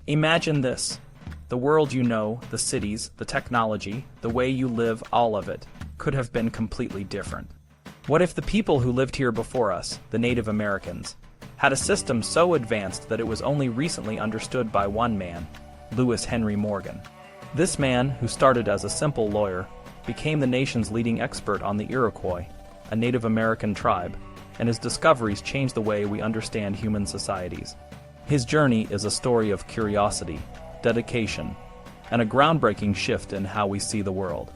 Imagine this. The world you know, the cities, the technology, the way you live, all of it, could have been completely different. What if the people who lived here before us, the Native Americans, had a system so advanced that it was only recently understood by one man, Lewis Henry Morgan? This man, who started as a simple lawyer, became the nation's leading expert on the Iroquois, a Native American tribe, and his discoveries changed the way we understand human societies. His journey is a story of curiosity, dedication, and a groundbreaking shift in how we see the world.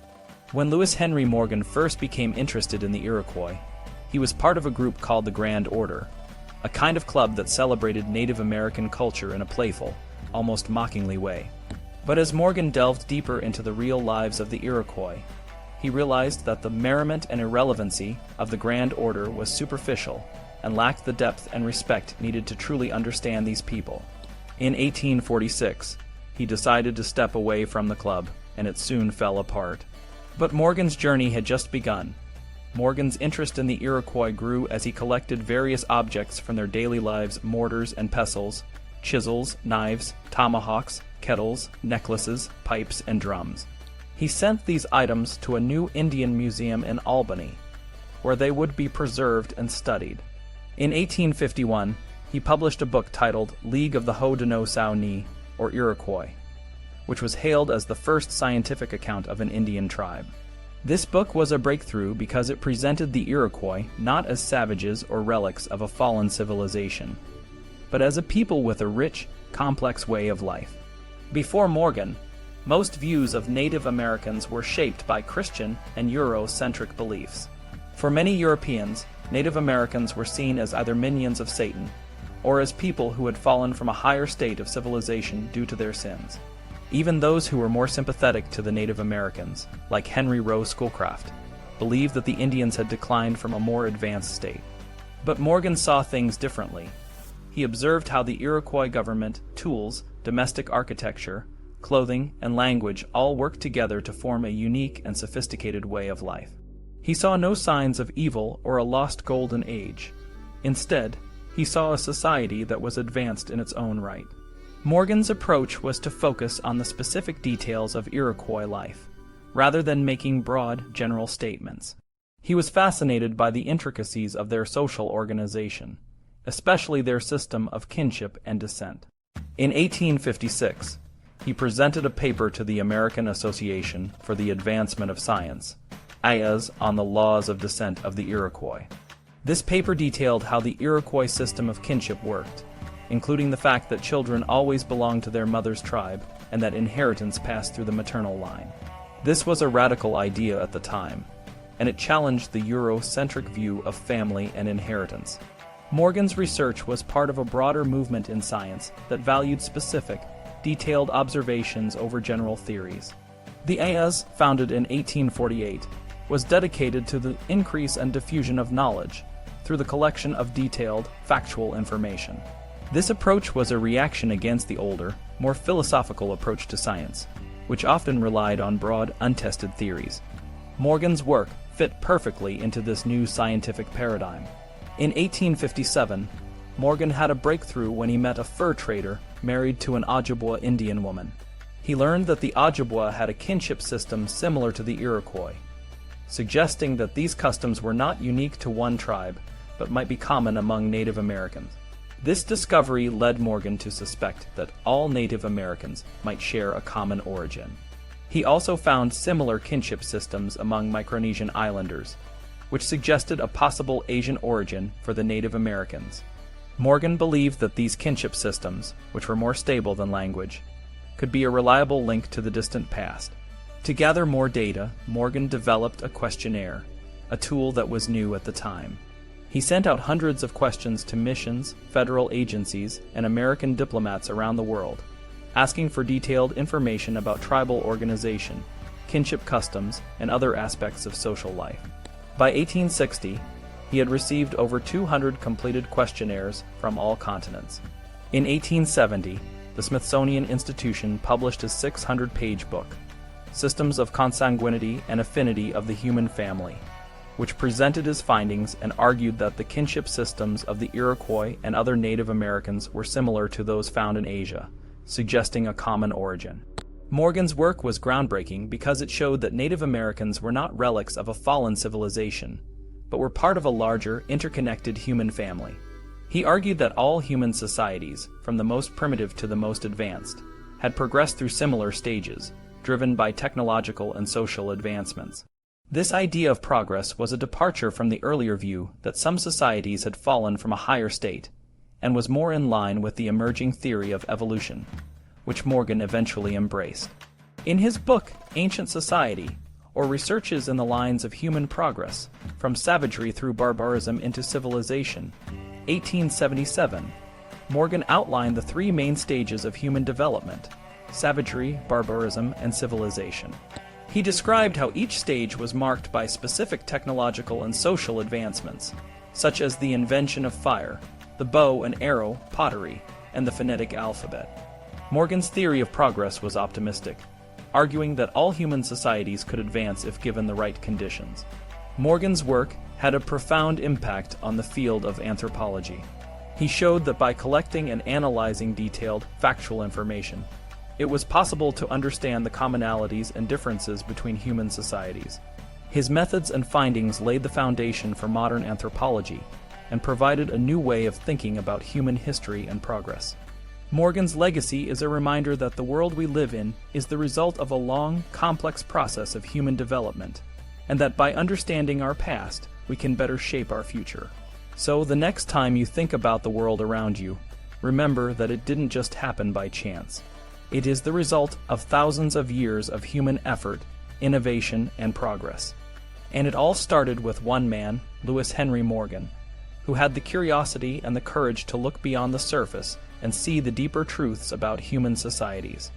When Lewis Henry Morgan first became interested in the Iroquois, he was part of a group called the Grand Order, a kind of club that celebrated Native American culture in a playful, almost mockingly way. But as Morgan delved deeper into the real lives of the Iroquois, he realized that the merriment and irrelevancy of the Grand Order was superficial and lacked the depth and respect needed to truly understand these people. In 1846, he decided to step away from the club, and it soon fell apart. But Morgan's journey had just begun. Morgan's interest in the Iroquois grew as he collected various objects from their daily lives: mortars and pestles, chisels, knives, tomahawks, kettles, necklaces, pipes, and drums. He sent these items to a new Indian museum in Albany, where they would be preserved and studied. In 1851, he published a book titled League of the Haudenosaunee, or Iroquois, which was hailed as the first scientific account of an Indian tribe. This book was a breakthrough because it presented the Iroquois not as savages or relics of a fallen civilization, but as a people with a rich, complex way of life. Before Morgan, most views of Native Americans were shaped by Christian and Euro-centric beliefs. For many Europeans, Native Americans were seen as either minions of Satan or as people who had fallen from a higher state of civilization due to their sins. Even those who were more sympathetic to the Native Americans, like Henry Rowe Schoolcraft, believed that the Indians had declined from a more advanced state. But Morgan saw things differently. He observed how the Iroquois government, tools, domestic architecture, clothing, and language all worked together to form a unique and sophisticated way of life. He saw no signs of evil or a lost golden age. Instead, he saw a society that was advanced in its own right. Morgan's approach was to focus on the specific details of Iroquois life, rather than making broad, general statements. He was fascinated by the intricacies of their social organization, especially their system of kinship and descent. In 1856, he presented a paper to the American Association for the Advancement of Science, AYAS, on the laws of descent of the Iroquois. This paper detailed how the Iroquois system of kinship worked, including the fact that children always belonged to their mother's tribe and that inheritance passed through the maternal line. This was a radical idea at the time, and it challenged the Euro-centric view of family and inheritance. Morgan's research was part of a broader movement in science that valued specific, detailed observations over general theories. The AYAS, founded in 1848, was dedicated to the increase and diffusion of knowledge through the collection of detailed, factual information. This approach was a reaction against the older, more philosophical approach to science, which often relied on broad, untested theories. Morgan's work fit perfectly into this new scientific paradigm. In 1857, Morgan had a breakthrough when he met a fur trader married to an Ojibwa Indian woman. He learned that the Ojibwa had a kinship system similar to the Iroquois, suggesting that these customs were not unique to one tribe, but might be common among Native Americans. This discovery led Morgan to suspect that all Native Americans might share a common origin. He also found similar kinship systems among Micronesian islanders, which suggested a possible Asian origin for the Native Americans. Morgan believed that these kinship systems, which were more stable than language, could be a reliable link to the distant past. To gather more data, Morgan developed a questionnaire, a tool that was new at the time. He sent out hundreds of questions to missions, federal agencies, and American diplomats around the world, asking for detailed information about tribal organization, kinship customs, and other aspects of social life. By 1860, he had received over 200 completed questionnaires from all continents. In 1870, the Smithsonian Institution published his 600-page book, Systems of Consanguinity and Affinity of the Human Family, which presented his findings and argued that the kinship systems of the Iroquois and other Native Americans were similar to those found in Asia, suggesting a common origin. Morgan's work was groundbreaking because it showed that Native Americans were not relics of a fallen civilization, but were part of a larger, interconnected human family. He argued that all human societies, from the most primitive to the most advanced, had progressed through similar stages, driven by technological and social advancements. This idea of progress was a departure from the earlier view that some societies had fallen from a higher state, and was more in line with the emerging theory of evolution, which Morgan eventually embraced. In his book, Ancient Society, or Researches in the Lines of Human Progress, From Savagery Through Barbarism into Civilization, 1877, Morgan outlined the three main stages of human development: savagery, barbarism, and civilization. He described how each stage was marked by specific technological and social advancements, such as the invention of fire, the bow and arrow, pottery, and the phonetic alphabet. Morgan's theory of progress was optimistic, arguing that all human societies could advance if given the right conditions. Morgan's work had a profound impact on the field of anthropology. He showed that by collecting and analyzing detailed, factual information, it was possible to understand the commonalities and differences between human societies. His methods and findings laid the foundation for modern anthropology and provided a new way of thinking about human history and progress. Morgan's legacy is a reminder that the world we live in is the result of a long, complex process of human development, and that by understanding our past, we can better shape our future. So the next time you think about the world around you, remember that it didn't just happen by chance. It is the result of thousands of years of human effort, innovation, and progress. And it all started with one man, Lewis Henry Morgan, who had the curiosity and the courage to look beyond the surface and see the deeper truths about human societies.